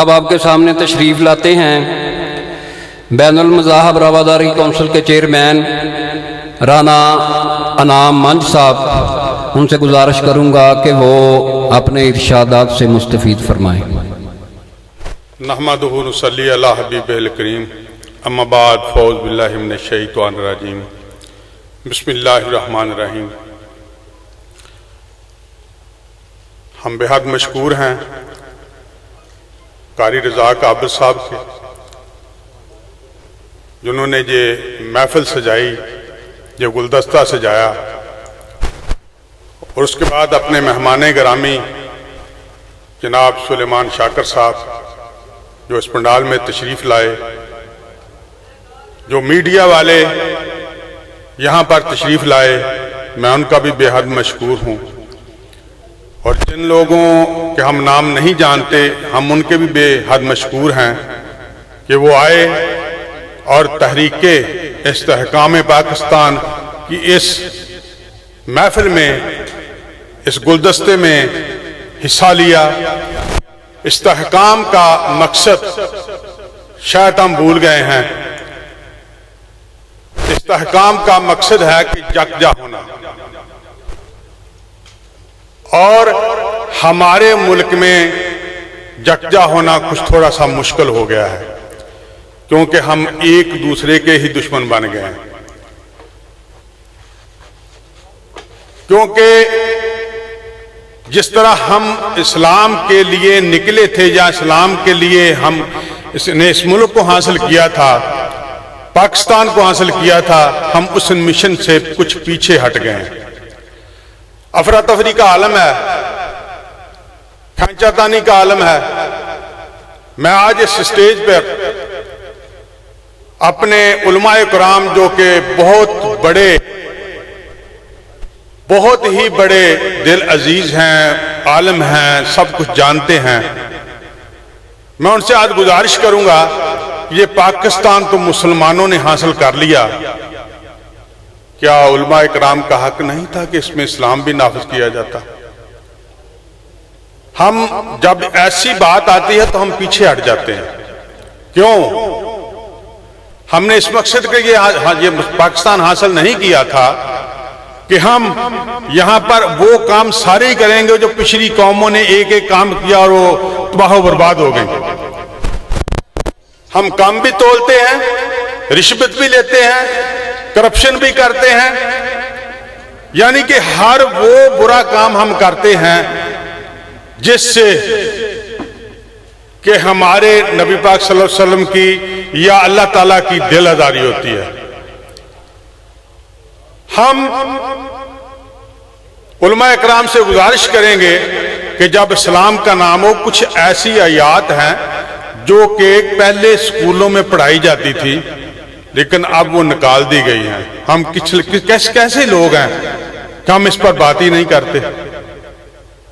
اب آپ کے سامنے تشریف لاتے ہیں بین المذاہب رواداری کونسل کے چیئرمین رانا انعام منج صاحب۔ ان سے گزارش کروں گا کہ وہ اپنے ارشادات سے مستفید فرمائیں۔ نحمدہ نصلی علی حبیبہ الکریم، اما بعد، فاعوذ باللہ من الشیطان الرجیم، بسم اللہ الرحمن الرحیم۔ ہم بہت مشکور ہیں قاری رزاق عابد صاحب کے، جنہوں نے یہ محفل سجائی، یہ گلدستہ سجایا، اور اس کے بعد اپنے مہمان گرامی جناب سلیمان شاکر صاحب جو اس پنڈال میں تشریف لائے، جو میڈیا والے یہاں پر تشریف لائے، میں ان کا بھی بے حد مشکور ہوں، اور جن لوگوں کے ہم نام نہیں جانتے ہم ان کے بھی بے حد مشکور ہیں کہ وہ آئے اور تحریک استحکام پاکستان کی اس محفل میں، اس گلدستے میں حصہ لیا۔ استحکام کا مقصد شاید ہم بھول گئے ہیں۔ استحکام کا مقصد ہے کہ یکجا ہونا، اور ہمارے ملک میں یکجا ہونا کچھ تھوڑا سا مشکل ہو گیا ہے، کیونکہ ہم ایک دوسرے کے ہی دشمن بن گئے ہیں۔ کیونکہ جس طرح ہم اسلام کے لیے نکلے تھے، یا اسلام کے لیے ہم نے اس ملک کو حاصل کیا تھا، پاکستان کو حاصل کیا تھا، ہم اس مشن سے کچھ پیچھے ہٹ گئے ہیں۔ افراتفری کا عالم ہے، کھینچا تانی کا عالم ہے۔ میں آج اس سٹیج پر اپنے علماء کرام جو کہ بہت ہی بڑے دل عزیز ہیں، عالم ہیں، سب کچھ جانتے ہیں، میں ان سے آج گزارش کروں گا، یہ پاکستان تو مسلمانوں نے حاصل کر لیا، کیا علماء کرام کا حق نہیں تھا کہ اس میں اسلام بھی نافذ کیا جاتا؟ ہم جب ایسی بات آتی ہے تو ہم پیچھے ہٹ جاتے ہیں۔ کیوں؟ ہم نے اس مقصد کے یہ پاکستان حاصل نہیں کیا تھا کہ ہم یہاں پر وہ کام سارے ہی کریں گے جو پچھلی قوموں نے ایک ایک کام کیا اور وہ تباہ و برباد ہو گئے۔ ہم کام بھی تولتے ہیں، رشوت بھی لیتے ہیں، کرپشن بھی کرتے ہیں، یعنی کہ ہر وہ برا کام ہم کرتے ہیں جس سے کہ ہمارے نبی پاک صلی اللہ علیہ وسلم کی یا اللہ تعالیٰ کی دل آزاری ہوتی ہے۔ ہم علماء اکرام سے گزارش کریں گے کہ جب اسلام کا نام ہو، کچھ ایسی آیات ہیں جو کہ پہلے اسکولوں میں پڑھائی جاتی تھی لیکن اب وہ نکال دی گئی ہیں۔ ہم کیسے لوگ ہیں کہ ہم اس پر بات ہی نہیں کرتے،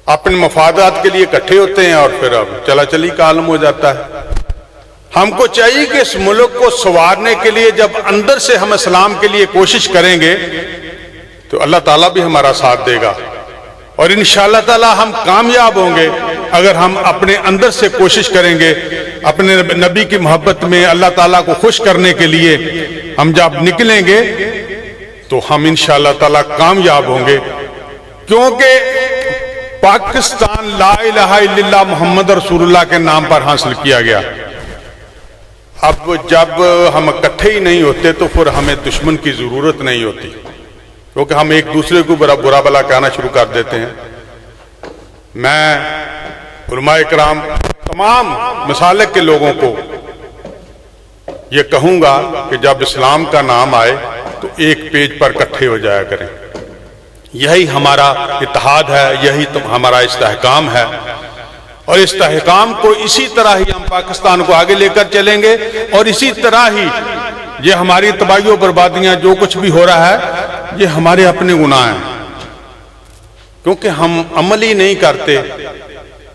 اپنے مفادات کے لیے اکٹھے ہوتے ہیں اور پھر اب چلا چلی کا عالم ہو جاتا ہے۔ ہم کو چاہیے کہ اس ملک کو سنوارنے کے لیے جب اندر سے ہم اسلام کے لیے کوشش کریں گے تو اللہ تعالیٰ بھی ہمارا ساتھ دے گا، اور انشاءاللہ تعالیٰ ہم کامیاب ہوں گے اگر ہم اپنے اندر سے کوشش کریں گے۔ اپنے نبی کی محبت میں اللہ تعالیٰ کو خوش کرنے کے لیے ہم جب نکلیں گے تو ہم انشاءاللہ تعالیٰ کامیاب ہوں گے، کیونکہ پاکستان لا الہ الا اللہ محمد رسول اللہ کے نام پر حاصل کیا گیا۔ اب جب ہم اکٹھے ہی نہیں ہوتے تو پھر ہمیں دشمن کی ضرورت نہیں ہوتی، کیونکہ ہم ایک دوسرے کو برا بلا کہنا شروع کر دیتے ہیں۔ میں علماء کرام تمام مسالک کے لوگوں کو یہ کہوں گا کہ جب اسلام کا نام آئے تو ایک پیج پر اکٹھے ہو جایا کریں۔ یہی ہمارا اتحاد ہے، یہی ہمارا استحکام ہے، اور استحکام کو اسی طرح ہی ہم پاکستان کو آگے لے کر چلیں گے، اور اسی طرح ہی یہ ہماری تباہی و بربادیاں جو کچھ بھی ہو رہا ہے یہ ہمارے اپنے گناہ ہیں، کیونکہ ہم عمل ہی نہیں کرتے۔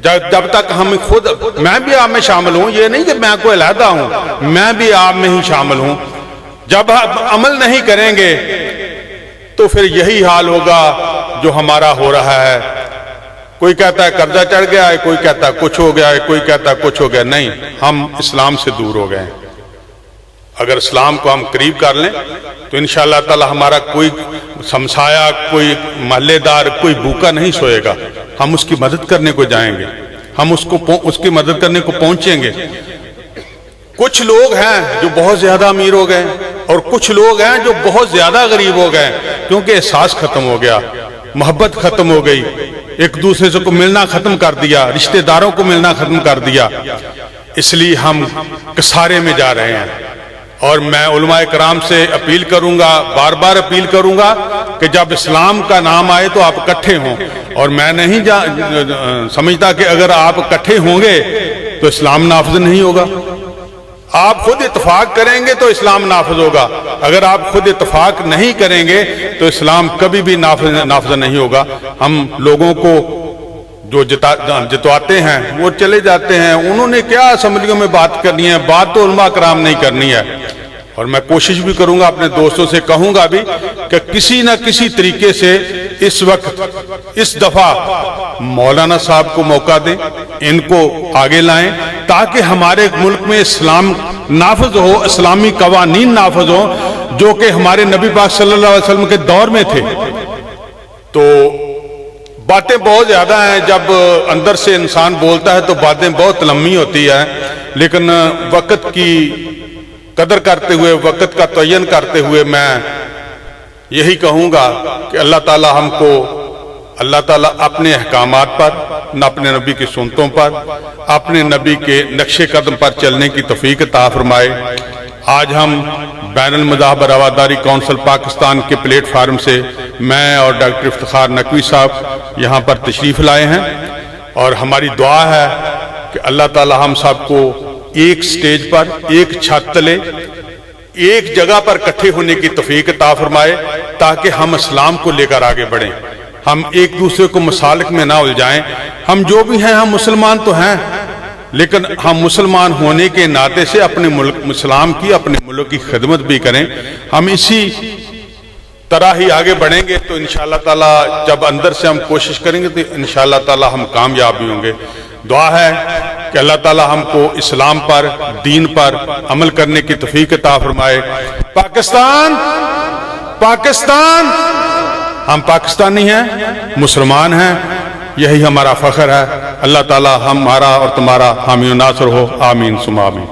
جب تک ہم خود، میں بھی آپ میں شامل ہوں، یہ نہیں کہ میں کوئی علیحدہ ہوں، میں بھی آپ میں ہی شامل ہوں، جب ہم عمل نہیں کریں گے تو پھر یہی حال ہوگا جو ہمارا ہو رہا ہے کوئی کہتا ہے قرضہ چڑھ گیا ہے، کوئی کہتا ہے کچھ ہو گیا ہے، کوئی کہتا ہے کچھ ہو گیا. نہیں، ہم اسلام سے دور ہو گئے ہیں. اگر اسلام کو ہم قریب کر لیں تو انشاءاللہ تعالی ہمارا کوئی سمسایا، کوئی محلے دار، کوئی بھوکا نہیں سوئے گا. ہم اس کی مدد کرنے کو جائیں گے، ہم اس کی مدد کرنے کو پہنچیں گے. کچھ لوگ ہیں جو بہت زیادہ امیر ہو گئے اور کچھ لوگ ہیں جو بہت زیادہ غریب ہو گئے کیونکہ احساس ختم ہو گیا، محبت ختم ہو گئی، ایک دوسرے سے کو ملنا ختم کر دیا، رشتہ داروں کو ملنا ختم کر دیا. اس لیے ہم کسارے میں جا رہے ہیں. اور میں علماء کرام سے اپیل کروں گا، بار بار اپیل کروں گا کہ جب اسلام کا نام آئے تو آپ اکٹھے ہوں. اور میں نہیں سمجھتا کہ اگر آپ اکٹھے ہوں گے تو اسلام نافذ نہیں ہوگا. آپ خود اتفاق کریں گے تو اسلام نافذ ہوگا. اگر آپ خود اتفاق نہیں کریں گے تو اسلام کبھی بھی نافذ نہیں ہوگا. ہم لوگوں کو جو جتواتے ہیں وہ چلے جاتے ہیں. انہوں نے کیا اسمبلیوں میں بات کرنی ہے، بات تو علماء کرام نہیں کرنی ہے. اور میں کوشش بھی کروں گا، اپنے دوستوں سے کہوں گا بھی کہ کسی نہ کسی طریقے سے اس وقت اس دفعہ مولانا صاحب کو موقع دیں، ان کو آگے لائیں تاکہ ہمارے ملک میں اسلام نافذ ہو، اسلامی قوانین نافذ ہو جو کہ ہمارے نبی پاک صلی اللہ علیہ وسلم کے دور میں تھے. تو باتیں بہت زیادہ ہیں، جب اندر سے انسان بولتا ہے تو باتیں بہت لمبی ہوتی ہیں، لیکن وقت کی قدر کرتے ہوئے، وقت کا تعین کرتے ہوئے میں یہی کہوں گا کہ اللہ تعالی ہم کو، اللہ تعالیٰ اپنے احکامات پر، اپنے نبی کی سنتوں پر، اپنے نبی کے نقش قدم پر چلنے کی توفیق عطا فرمائے. آج ہم بین المذاہب رواداری کونسل پاکستان کے پلیٹ فارم سے میں اور ڈاکٹر افتخار نقوی صاحب یہاں پر تشریف لائے ہیں، اور ہماری دعا ہے کہ اللہ تعالیٰ ہم سب کو ایک سٹیج پر، ایک چھت تلے، ایک جگہ پر اکٹھے ہونے کی توفیق عطا فرمائے تاکہ ہم اسلام کو لے کر آگے بڑھیں. ہم ایک دوسرے کو مسالک میں نہ الجھائیں. ہم جو بھی ہیں، ہم مسلمان تو ہیں، لیکن ہم مسلمان ہونے کے ناطے سے اپنے ملک اسلام کی، اپنے ملک کی خدمت بھی کریں. ہم اسی طرح ہی آگے بڑھیں گے تو انشاءاللہ تعالیٰ جب اندر سے ہم کوشش کریں گے تو انشاءاللہ تعالیٰ ہم کامیاب بھی ہوں گے. دعا ہے کہ اللہ تعالیٰ ہم کو اسلام پر، دین پر عمل کرنے کی توفیق عطا فرمائے. پاکستان، پاکستان، ہم پاکستانی ہیں، مسلمان ہیں، یہی ہمارا فخر ہے. اللہ تعالیٰ ہمارا اور تمہارا حامی و ناصر ہو. آمین ثم آمین.